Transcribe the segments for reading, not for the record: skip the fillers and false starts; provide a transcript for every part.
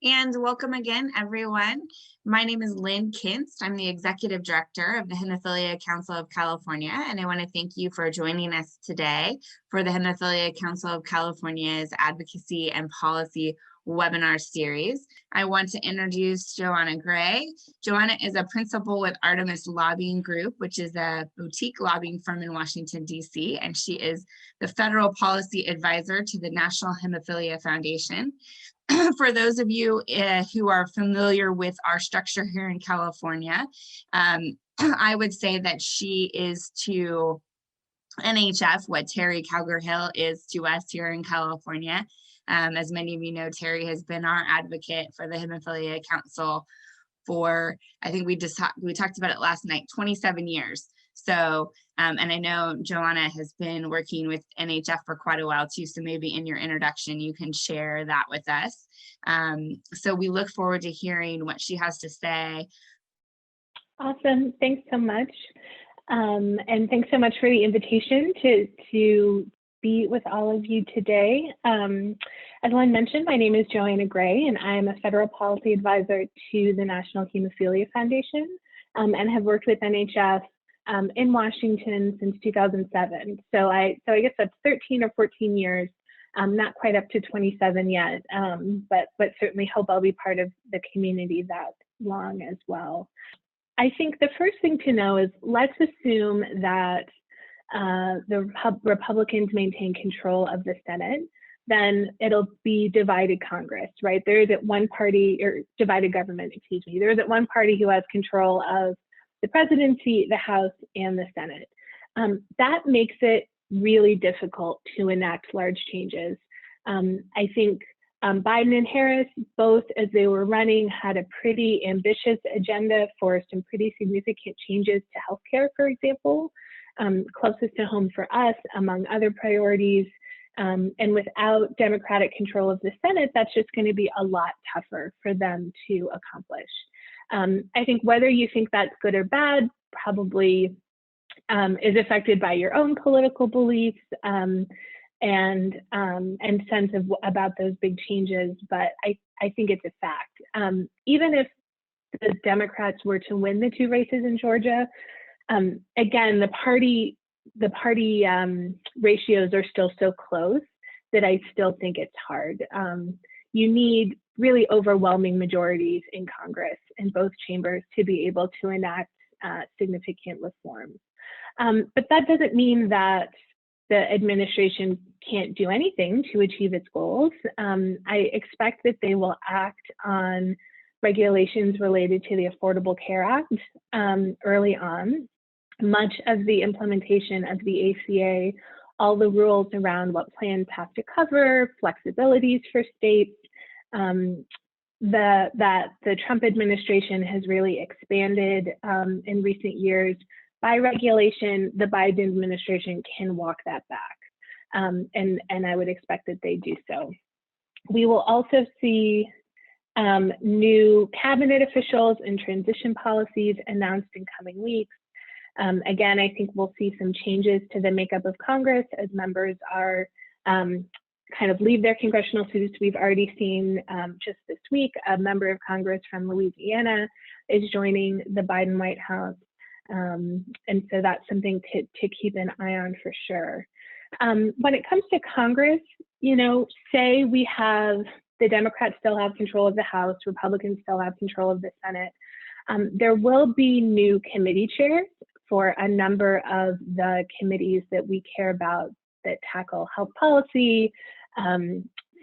And welcome again, everyone. My name is Lynn Kinst. I'm the Executive Director of the Hemophilia Council of California, and I want to thank you for joining us today for the Hemophilia Council of California's Advocacy and Policy webinar series. I want to introduce Johanna Gray. Joanna is a principal with Artemis Lobbying Group, which is a boutique lobbying firm in Washington, D.C., and she is the federal policy advisor to the National Hemophilia Foundation. For those of you who are familiar with our structure here in California, I would say that she is to NHF what Terry Calgar-Hill is to us here in California. As many of you know, Terry has been our advocate for the Hemophilia Council for, I think we talked about it last night, 27 years. So, and I know Joanna has been working with NHF for quite a while too, so maybe in your introduction, you can share that with us. So we look forward to hearing what she has to say. Awesome, thanks so much. And thanks so much for the invitation to be with all of you today. As Lynn mentioned, my name is Johanna Gray, and I am a federal policy advisor to the National Hemophilia Foundation, and have worked with NHF in Washington since 2007. So I guess that's 13 or 14 years, not quite up to 27 yet, but certainly hope I'll be part of the community that long as well. I think the first thing to know is, let's assume that the Republicans maintain control of the Senate, then it'll be divided Congress, right? There isn't one party, or divided government, excuse me. There isn't one party who has control of the presidency, the House, and the Senate. That makes it really difficult to enact large changes. I think Biden and Harris, both as they were running, had a pretty ambitious agenda for some pretty significant changes to healthcare, for example, closest to home for us, among other priorities. And without Democratic control of the Senate, that's just going to be a lot tougher for them to accomplish. I think whether you think that's good or bad probably is affected by your own political beliefs and sense of about those big changes, but I think it's a fact. Even if the Democrats were to win the two races in Georgia, again, the party ratios are still so close that I still think it's hard. You need really overwhelming majorities in Congress in both chambers to be able to enact significant reforms. But that doesn't mean that the administration can't do anything to achieve its goals. I expect that they will act on regulations related to the Affordable Care Act early on. Much of the implementation of the ACA, all the rules around what plans have to cover, flexibilities for states, that the Trump administration has really expanded in recent years. By regulation, the Biden administration can walk that back, and I would expect that they do so. We will also see new cabinet officials and transition policies announced in coming weeks. Again, I think we'll see some changes to the makeup of Congress as members are kind of leave their congressional seats. We've already seen just this week, a member of Congress from Louisiana is joining the Biden White House. And so that's something to keep an eye on for sure. When it comes to Congress, you know, say we have the Democrats still have control of the House, Republicans still have control of the Senate. There will be new committee chairs for a number of the committees that we care about that tackle health policy,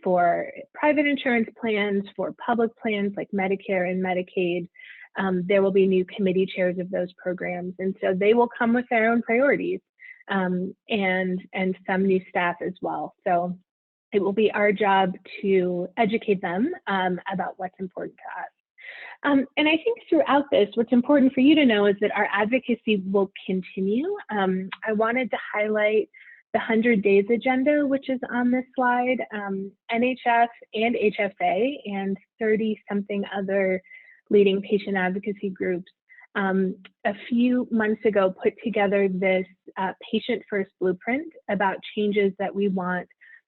for private insurance plans, for public plans like Medicare and Medicaid. There will be new committee chairs of those programs. And so they will come with their own priorities and some new staff as well. So it will be our job to educate them about what's important to us. And I think throughout this, what's important for you to know is that our advocacy will continue. I wanted to highlight the 100 Days agenda, which is on this slide. NHF and HFA and 30-something other leading patient advocacy groups a few months ago put together this patient first blueprint about changes that we want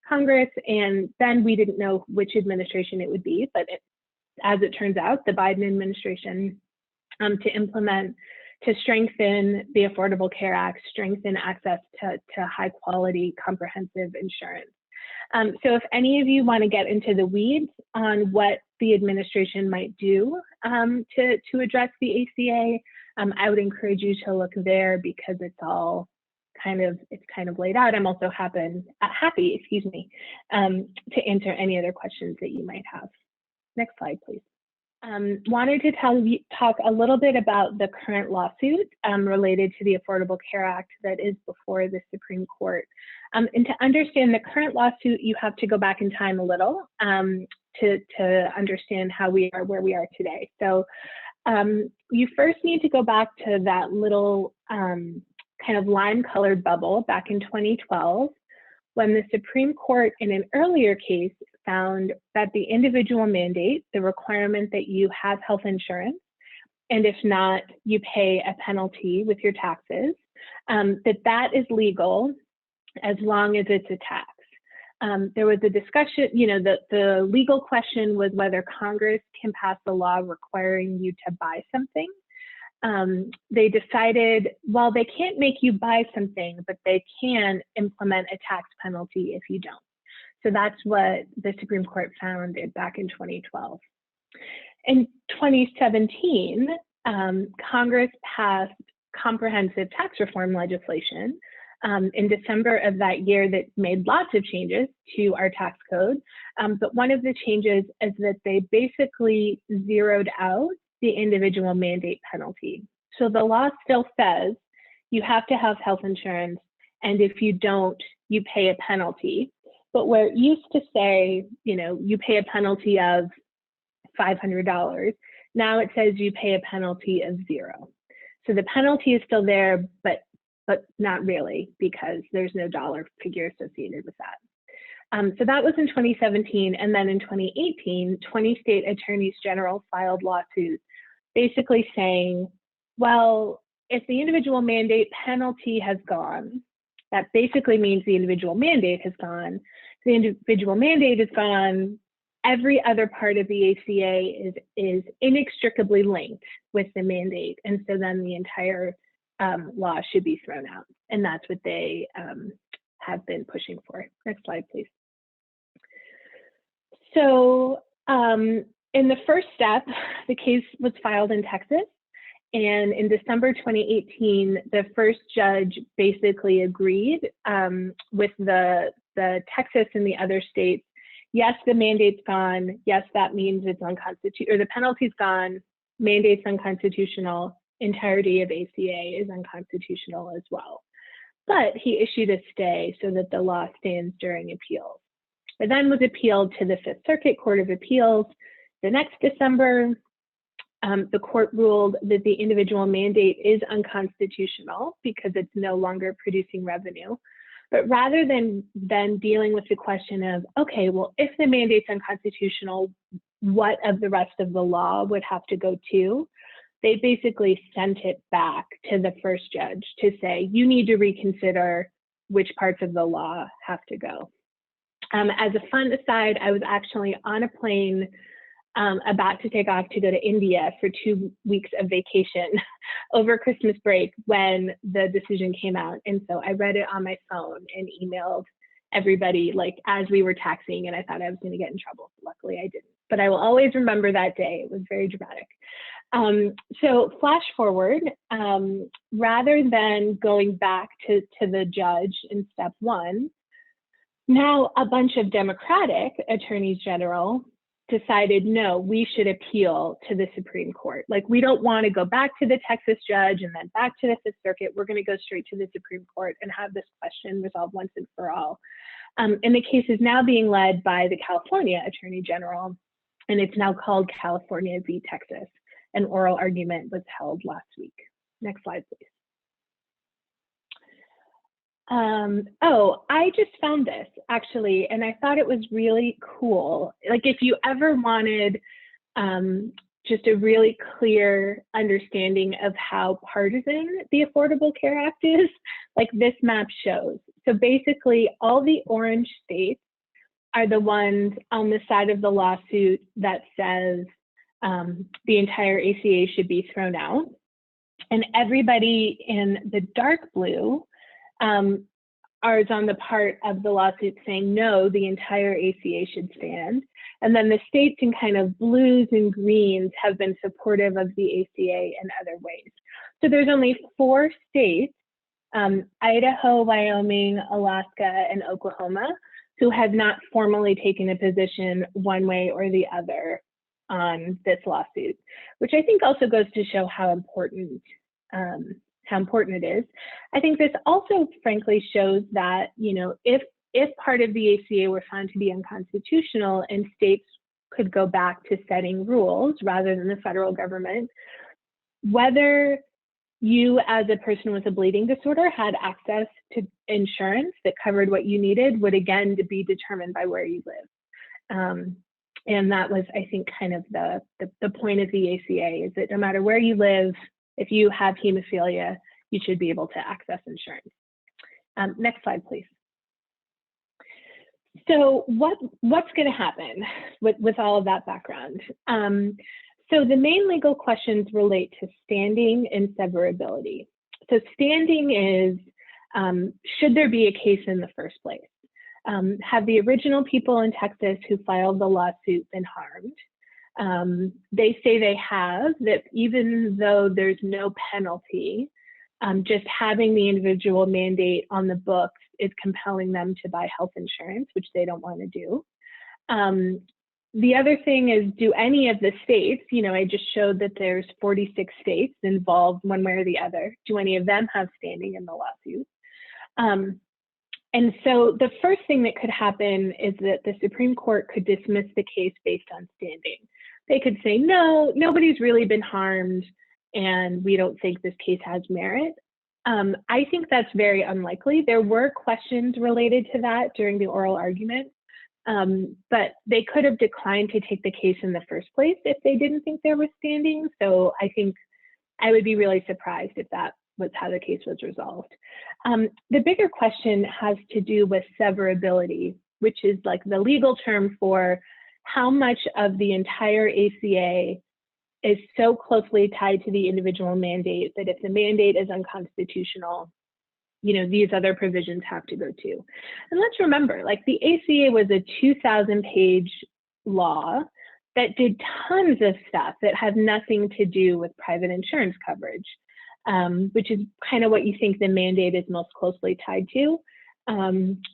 Congress, and then we didn't know which administration it would be, but as it turns out, the Biden administration to strengthen the Affordable Care Act, strengthen access to high quality comprehensive insurance. So if any of you want to get into the weeds on what the administration might do to address the ACA, I would encourage you to look there because it's all kind of laid out. I'm also happy, to answer any other questions that you might have. Next slide, please. Wanted to talk a little bit about the current lawsuit related to the Affordable Care Act that is before the Supreme Court. And to understand the current lawsuit, you have to go back in time a little to understand how we are where we are today. So you first need to go back to that little kind of lime-colored bubble back in 2012, when the Supreme Court in an earlier case found that the individual mandate, the requirement that you have health insurance, and if not, you pay a penalty with your taxes, that is legal as long as it's a tax. There was a discussion, the legal question was whether Congress can pass a law requiring you to buy something. They decided, well, they can't make you buy something, but they can implement a tax penalty if you don't. So that's what the Supreme Court found back in 2012. In 2017, Congress passed comprehensive tax reform legislation in December of that year that made lots of changes to our tax code. But one of the changes is that they basically zeroed out the individual mandate penalty. So the law still says you have to have health insurance, and if you don't, you pay a penalty. But where it used to say, you pay a penalty of $500, now it says you pay a penalty of $0. So the penalty is still there, but not really, because there's no dollar figure associated with that. So that was in 2017, and then in 2018, 20 state attorneys general filed lawsuits basically saying, well, if the individual mandate penalty has gone, that basically means the individual mandate has gone. The individual mandate is gone. Every other part of the ACA is inextricably linked with the mandate. And so then the entire law should be thrown out. And that's what they have been pushing for. Next slide, please. So in the first step, the case was filed in Texas. And in December 2018, the first judge basically agreed with the Texas and the other states. Yes, the mandate's gone. Yes, that means it's unconstitutional, or the penalty's gone. Mandate's unconstitutional. Entirety of ACA is unconstitutional as well. But he issued a stay so that the law stands during appeals. It then was appealed to the Fifth Circuit Court of Appeals. The next December, the court ruled that the individual mandate is unconstitutional because it's no longer producing revenue. But rather than dealing with the question of, okay, well, if the mandate's unconstitutional, what of the rest of the law would have to go to? They basically sent it back to the first judge to say, you need to reconsider which parts of the law have to go. As a fun aside, I was actually on a plane about to take off to go to India for 2 weeks of vacation over Christmas break when the decision came out. And so I read it on my phone and emailed everybody like as we were taxiing, and I thought I was going to get in trouble. Luckily I didn't, but I will always remember that day. It was very dramatic. So flash forward, rather than going back to the judge in step one, now a bunch of Democratic attorneys general decided, no, we should appeal to the Supreme Court. Like, we don't want to go back to the Texas judge and then back to the Fifth Circuit. We're going to go straight to the Supreme Court and have this question resolved once and for all. And the case is now being led by the California Attorney General, and it's now called California v. Texas. An oral argument was held last week. Next slide, please. Oh, I just found this actually, and I thought it was really cool. Like, if you ever wanted just a really clear understanding of how partisan the Affordable Care Act is, like this map shows. So basically, all the orange states are the ones on the side of the lawsuit that says the entire ACA should be thrown out. And everybody in the dark blue is on the part of the lawsuit saying, no, the entire ACA should stand. And then the states in kind of blues and greens have been supportive of the ACA in other ways. So there's only 4 states, Idaho, Wyoming, Alaska, and Oklahoma, who have not formally taken a position one way or the other on this lawsuit, which I think also goes to show how important it is. I think this also frankly shows that, you know, if part of the ACA were found to be unconstitutional and states could go back to setting rules rather than the federal government, whether you as a person with a bleeding disorder had access to insurance that covered what you needed would again be determined by where you live. And that was, I think, kind of the point of the ACA, is that no matter where you live, if you have hemophilia, you should be able to access insurance. Next slide, please. So what's going to happen with all of that background? So the main legal questions relate to standing and severability. So standing is, should there be a case in the first place? Have the original people in Texas who filed the lawsuit been harmed? They say they have, that even though there's no penalty, just having the individual mandate on the books is compelling them to buy health insurance, which they don't want to do. The other thing is, do any of the states, you know, I just showed that there's 46 states involved one way or the other. Do any of them have standing in the lawsuit? And so the first thing that could happen is that the Supreme Court could dismiss the case based on standing. They could say, no, nobody's really been harmed, and we don't think this case has merit. I think that's very unlikely. There were questions related to that during the oral argument, but they could have declined to take the case in the first place if they didn't think there was standing. So I think I would be really surprised if that was how the case was resolved. The bigger question has to do with severability, which is like the legal term for how much of the entire ACA is so closely tied to the individual mandate that if the mandate is unconstitutional, you know, these other provisions have to go too. And let's remember, like, the ACA was a 2,000-page law that did tons of stuff that had nothing to do with private insurance coverage, which is kind of what you think the mandate is most closely tied to.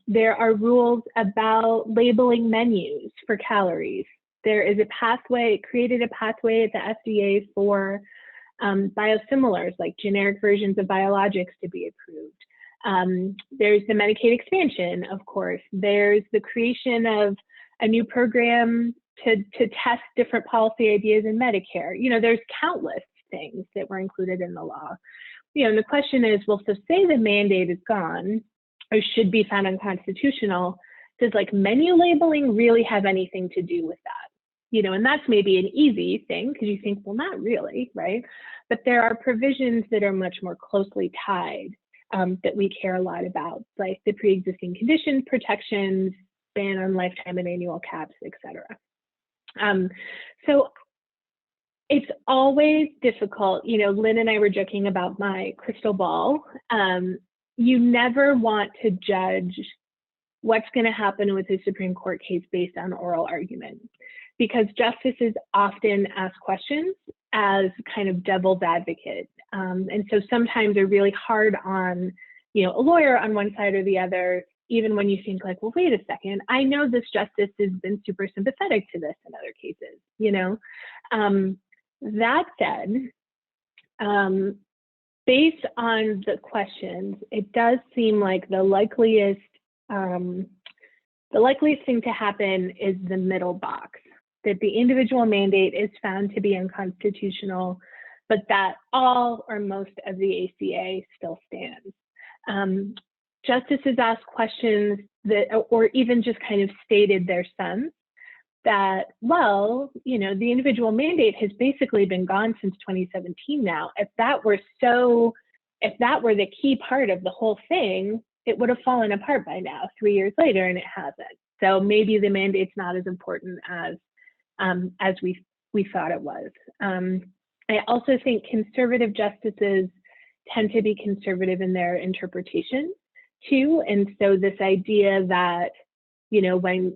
There are rules about labeling menus for calories. There is a pathway, it created a pathway at the FDA for biosimilars, like generic versions of biologics, to be approved. There's the Medicaid expansion, of course. There's the creation of a new program to test different policy ideas in Medicare. You know, there's countless things that were included in the law. You know, and the question is, well, so say the mandate is gone or should be found unconstitutional, does like menu labeling really have anything to do with that? You know, and that's maybe an easy thing because you think, well, not really, right? But there are provisions that are much more closely tied that we care a lot about, like the pre-existing condition protections, ban on lifetime and annual caps, et cetera. So it's always difficult. You know, Lynn and I were joking about my crystal ball. You never want to judge what's going to happen with a Supreme Court case based on oral argument, because justices often ask questions as kind of devil's advocate. And so sometimes they're really hard on, you know, a lawyer on one side or the other, even when you think like, well, wait a second, I know this justice has been super sympathetic to this in other cases, you know. That said, based on the questions, it does seem like the likeliest thing to happen is the middle box, that the individual mandate is found to be unconstitutional, but that all or most of the ACA still stands. Justices ask questions that, or even just kind of stated their sense that, well, you know, the individual mandate has basically been gone since 2017 now. If that were the key part of the whole thing, it would have fallen apart by now, 3 years later, and it hasn't. So maybe the mandate's not as important as we we thought it was. I also think conservative justices tend to be conservative in their interpretation too. And so this idea that, you know, when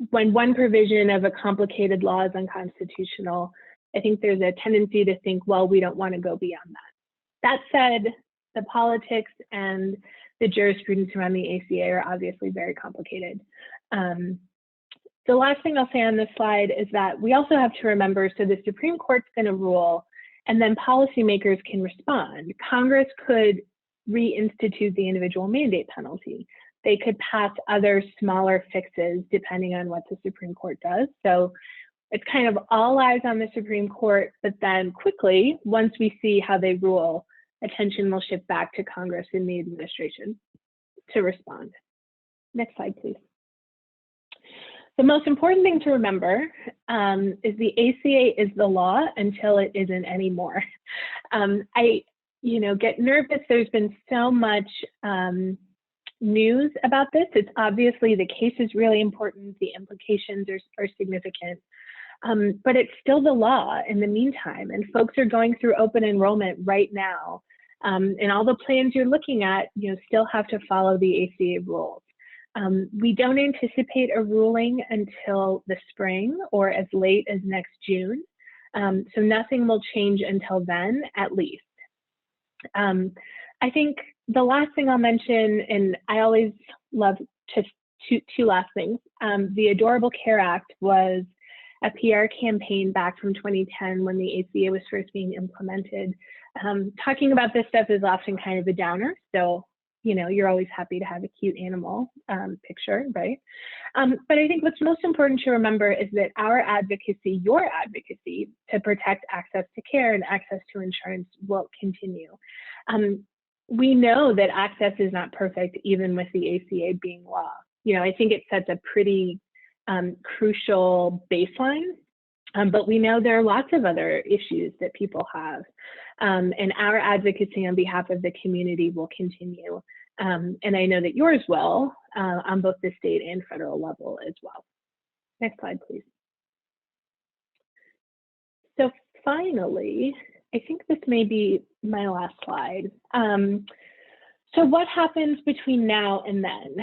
one provision of a complicated law is unconstitutional, I think there's a tendency to think, well, we don't want to go beyond that. That said, the politics and the jurisprudence around the ACA are obviously very complicated. The last thing I'll say on this slide is that we also have to remember, so the Supreme Court's going to rule, and then policymakers can respond. Congress could reinstitute the individual mandate penalty. They could pass other smaller fixes depending on what the Supreme Court does. So it's kind of all eyes on the Supreme Court, but then quickly, once we see how they rule, attention will shift back to Congress and the administration to respond. Next slide, please. The most important thing to remember is the ACA is the law until it isn't anymore. I get nervous. There's been so much news about this. It's obviously the case is really important. The implications are significant, but it's still the law in the meantime. And folks are going through open enrollment right now. And all the plans you're looking at, still have to follow the ACA rules. We don't anticipate a ruling until the spring or as late as next June. So nothing will change until then, at least. I think the last thing I'll mention, and I always love just two last things. The Adorable Care Act was a PR campaign back from 2010 when the ACA was first being implemented. Talking about this stuff is often kind of a downer. So you're always happy to have a cute animal picture, right? But I think what's most important to remember is that our advocacy, your advocacy to protect access to care and access to insurance will continue. We know that access is not perfect, even with the ACA being law. I think it sets a pretty crucial baseline, but we know there are lots of other issues that people have. And our advocacy on behalf of the community will continue. And I know that yours will on both the state and federal level as well. Next slide, please. So finally, I think this may be my last slide. So what happens between now and then?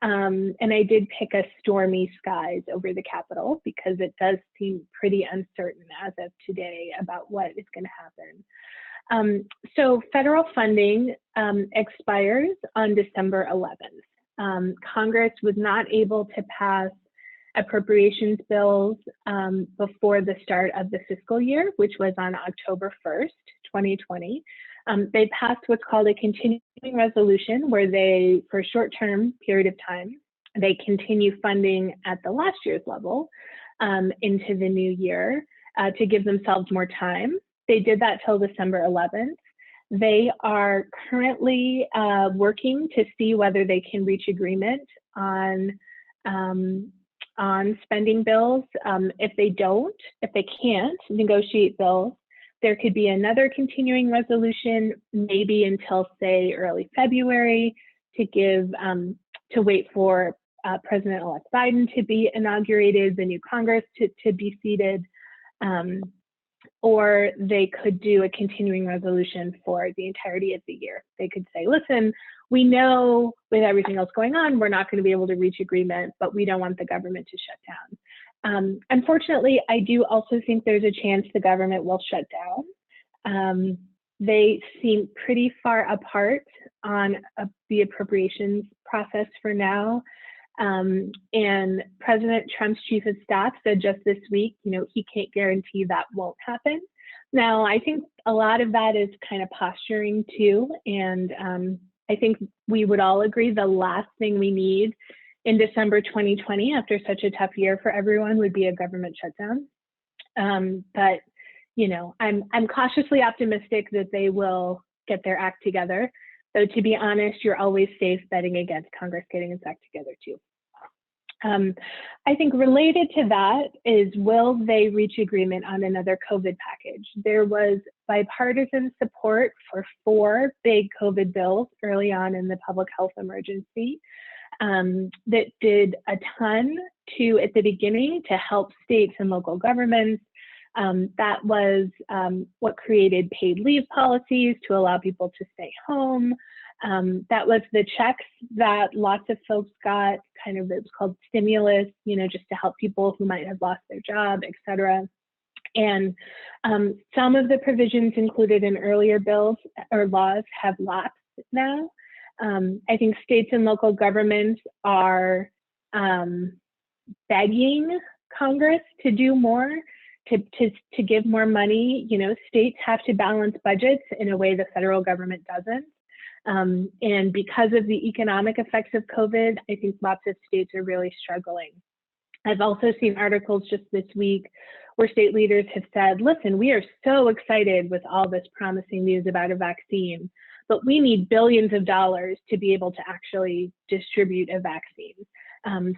And I did pick a stormy skies over the Capitol because it does seem pretty uncertain as of today about what is going to happen. So federal funding expires on December 11th. Congress was not able to pass appropriations bills before the start of the fiscal year, which was on October 1st, 2020. They passed what's called a continuing resolution where they, for a short-term period of time, they continue funding at the last year's level into the new year to give themselves more time. They did that till December 11th. They are currently working to see whether they can reach agreement on spending bills. If they can't negotiate bills, there could be another continuing resolution, maybe until, say, early February, to wait for President-elect Biden to be inaugurated, the new Congress to be seated, or they could do a continuing resolution for the entirety of the year. They could say, listen, we know with everything else going on, we're not going to be able to reach agreement, but we don't want the government to shut down. Unfortunately, I do also think there's a chance the government will shut down. They seem pretty far apart on the appropriations process for now. And President Trump's chief of staff said just this week, he can't guarantee that won't happen. Now, I think a lot of that is kind of posturing too. And I think we would all agree the last thing we need in December 2020, after such a tough year for everyone, would be a government shutdown. But I'm cautiously optimistic that they will get their act together. Though to be honest, you're always safe betting against Congress getting its act together too. I think related to that is, will they reach agreement on another COVID package? There was bipartisan support for 4 big COVID bills early on in the public health emergency that did a ton at the beginning to help states and local governments That was what created paid leave policies to allow people to stay home. That was the checks that lots of folks got, kind of, it was called stimulus, just to help people who might have lost their job, et cetera. And some of the provisions included in earlier bills or laws have lapsed now. I think states and local governments are begging Congress to do more, to give more money. States have to balance budgets in a way the federal government doesn't. And because of the economic effects of COVID, I think lots of states are really struggling. I've also seen articles just this week where state leaders have said, listen, we are so excited with all this promising news about a vaccine, but we need billions of dollars to be able to actually distribute a vaccine.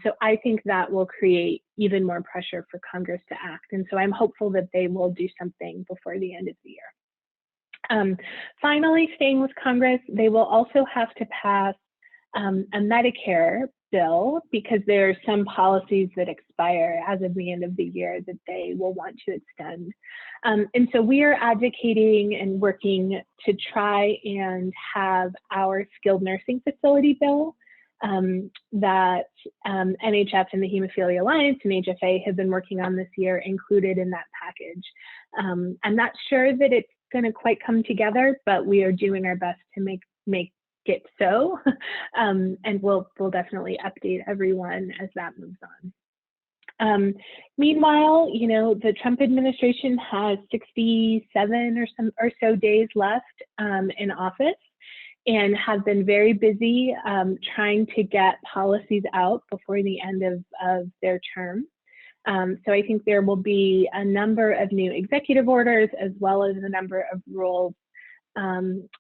So I think that will create even more pressure for Congress to act. And so I'm hopeful that they will do something before the end of the year. Finally, staying with Congress, they will also have to pass a Medicare bill, because there are some policies that expire as of the end of the year that they will want to extend. And so we are advocating and working to try and have our skilled nursing facility bill that NHF and the Hemophilia Alliance and HFA have been working on this year included in that package. I'm not sure that it's going to quite come together, but we are doing our best to make it so, and we'll definitely update everyone as that moves on. Meanwhile, the Trump administration has 67 or so days left in office, and have been very busy trying to get policies out before the end of their term. So I think there will be a number of new executive orders, as well as a number of rules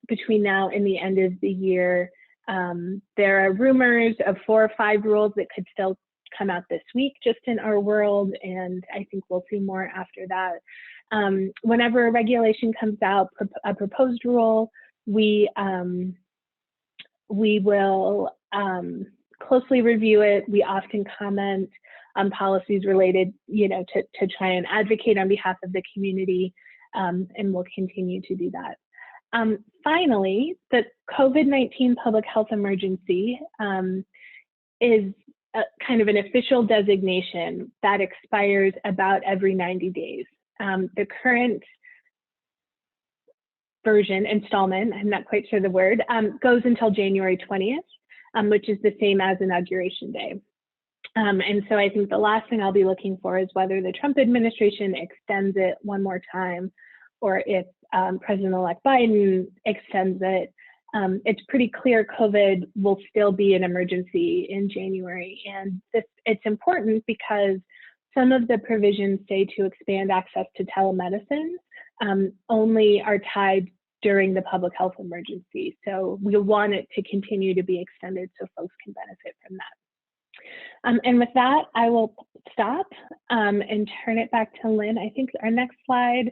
between now and the end of the year. There are rumors of 4 or 5 rules that could still come out this week just in our world, and I think we'll see more after that. Whenever a regulation comes out, a proposed rule, we will closely review it. We often comment on policies related, to try and advocate on behalf of the community, and we'll continue to do that. Finally, the COVID-19 public health emergency is kind of an official designation that expires about every 90 days. The current version, installment, I'm not quite sure the word, goes until January 20th, which is the same as Inauguration Day. And so I think the last thing I'll be looking for is whether the Trump administration extends it one more time, or if President-elect Biden extends it. It's pretty clear COVID will still be an emergency in January. And it's important because some of the provisions say to expand access to telemedicine only are tied during the public health emergency. So we want it to continue to be extended so folks can benefit from that. And with that, I will stop and turn it back to Lynn. I think our next slide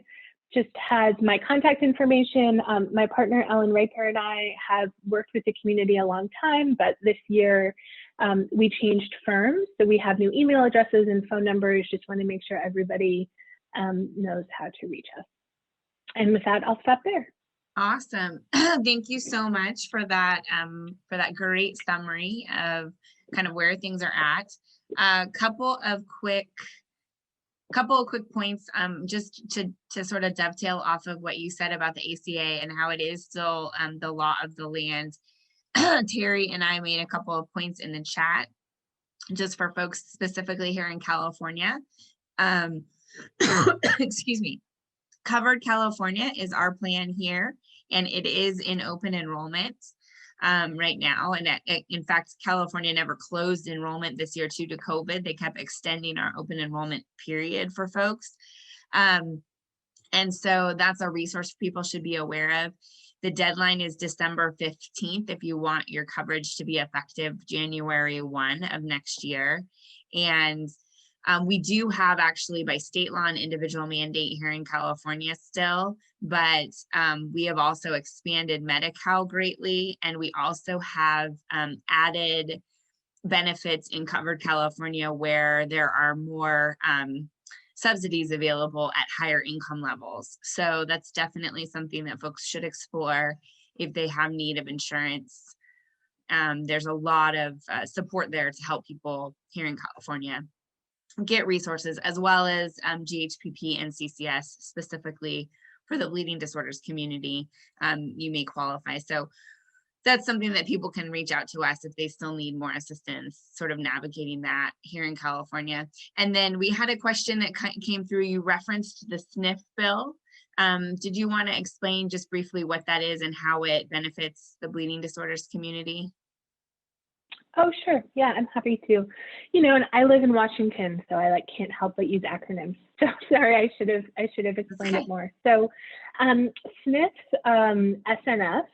just has my contact information. My partner, Ellen Raper, and I have worked with the community a long time, but this year we changed firms. So we have new email addresses and phone numbers. Just want to make sure everybody knows how to reach us. And with that, I'll stop there. Awesome. Thank you so much for that great summary of kind of where things are at. A couple of quick points, just to sort of dovetail off of what you said about the ACA and how it is still the law of the land. Terry and I made a couple of points in the chat, just for folks specifically here in California. Excuse me. Covered California is our plan here, and it is in open enrollment right now. And in fact, California never closed enrollment this year due to COVID. They kept extending our open enrollment period for folks. And so that's a resource people should be aware of. The deadline is December 15th if you want your coverage to be effective January 1 of next year. And we do have, actually, by state law, an individual mandate here in California still, but we have also expanded Medi-Cal greatly, and we also have added benefits in covered California where there are more subsidies available at higher income levels. So that's definitely something that folks should explore if they have need of insurance. There's a lot of support there to help people here in California get resources, as well as GHPP and CCS specifically for the bleeding disorders community. You may qualify. So that's something that people can reach out to us if they still need more assistance sort of navigating that here in California. And then we had a question that came through. You referenced the SNF bill. Did you want to explain just briefly what that is and how it benefits the bleeding disorders community? Oh, sure. Yeah, I'm happy to. You know, and I live in Washington, so I can't help but use acronyms. So sorry, I should have explained it more. So SNF, SNF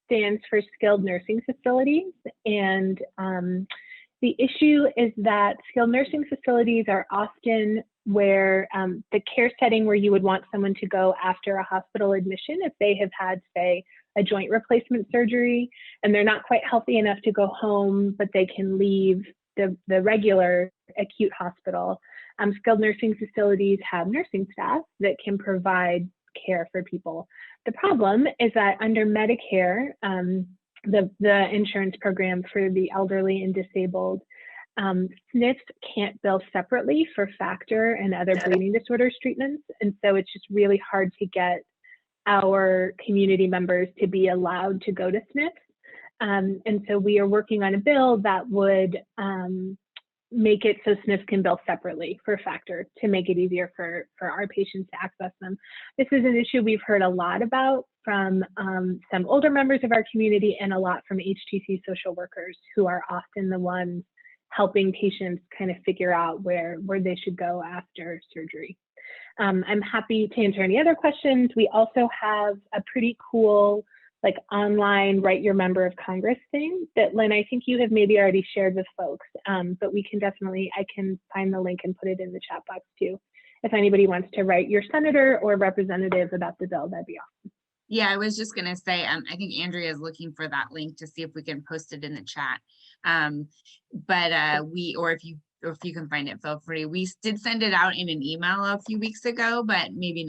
stands for Skilled Nursing Facilities, and the issue is that skilled nursing facilities are often where the care setting where you would want someone to go after a hospital admission if they have had, say, a joint replacement surgery and they're not quite healthy enough to go home, but they can leave the regular acute hospital. Skilled nursing facilities have nursing staff that can provide care for people. The problem is that under Medicare, the insurance program for the elderly and disabled, SNFs can't bill separately for factor and other bleeding disorders treatments. And so it's just really hard to get our community members to be allowed to go to SNFs. And so we are working on a bill that would make it so SNFs can bill separately for factor to make it easier for our patients to access them. This is an issue we've heard a lot about from some older members of our community and a lot from HTC social workers, who are often the ones helping patients kind of figure out where they should go after surgery. I'm happy to answer any other questions. We also have a pretty cool online write your member of Congress thing that, Lynn, I think you have maybe already shared with folks, but we can definitely, I can find the link and put it in the chat box too. If anybody wants to write your senator or representative about the bill, that'd be awesome. Yeah, I was just gonna say, I think Andrea is looking for that link to see if we can post it in the chat. Or if you can find it, feel free. We did send it out in an email a few weeks ago, but maybe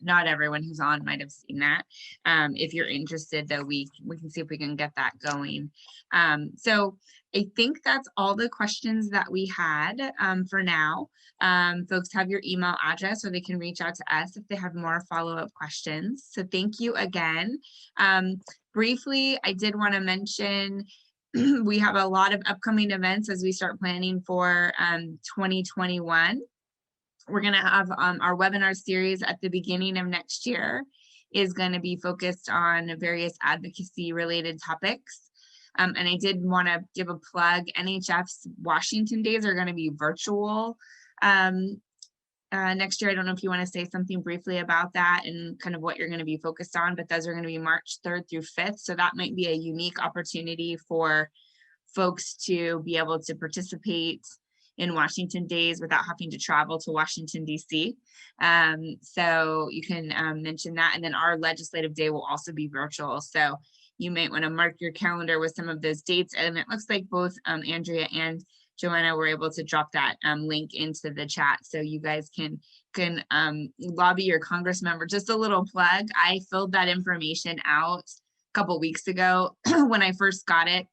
not everyone who's on might have seen that. If you're interested, though, we can see if we can get that going. So I think that's all the questions that we had for now. Folks have your email address, or they can reach out to us if they have more follow-up questions. So thank you again. Briefly, I did want to mention we have a lot of upcoming events as we start planning for 2021. We're going to have our webinar series at the beginning of next year is going to be focused on various advocacy related topics. And I did want to give a plug. NHF's Washington Days are going to be virtual next year. I don't know if you want to say something briefly about that and kind of what you're going to be focused on, but those are going to be March 3rd through 5th. So that might be a unique opportunity for folks to be able to participate in Washington Days without having to travel to Washington, DC. So you can mention that. And then our legislative day will also be virtual. So you might want to mark your calendar with some of those dates. And it looks like both Andrea and Joanna were able to drop that link into the chat, so you guys can lobby your Congress member. Just a little plug, I filled that information out a couple weeks ago. When I first got it,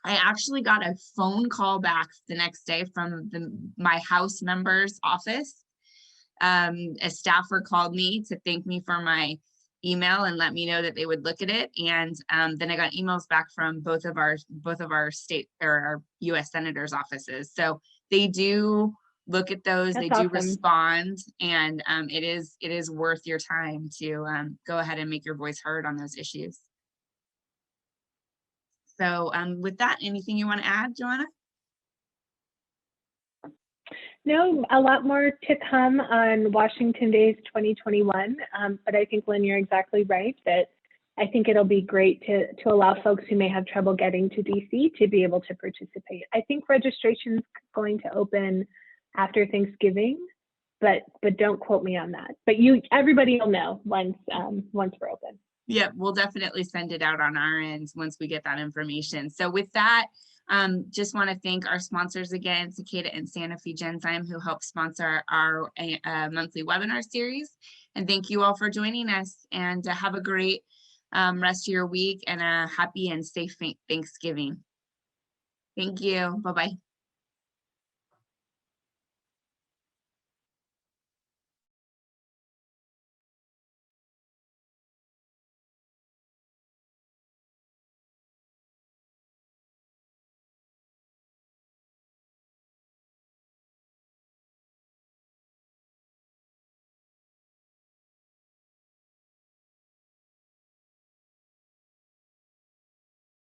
I actually got a phone call back the next day from my House member's office. A staffer called me to thank me for my email and let me know that they would look at it. And then I got emails back from both of our state or our U.S. senators' offices. So they do look at those. That's awesome. Do respond, and it is worth your time to go ahead and make your voice heard on those issues. So with that, anything you want to add, Joanna? No, a lot more to come on Washington Days 2021, but I think, Lynn, you're exactly right that I think it'll be great to allow folks who may have trouble getting to DC to be able to participate. I think registration's going to open after Thanksgiving, but don't quote me on that. But everybody will know once we're open. Yeah, we'll definitely send it out on our end once we get that information. So with that, Just want to thank our sponsors again, Cicada and Sanofi Genzyme, who help sponsor our monthly webinar series. And thank you all for joining us, and have a great rest of your week and a happy and safe Thanksgiving. Thank you. Bye-bye.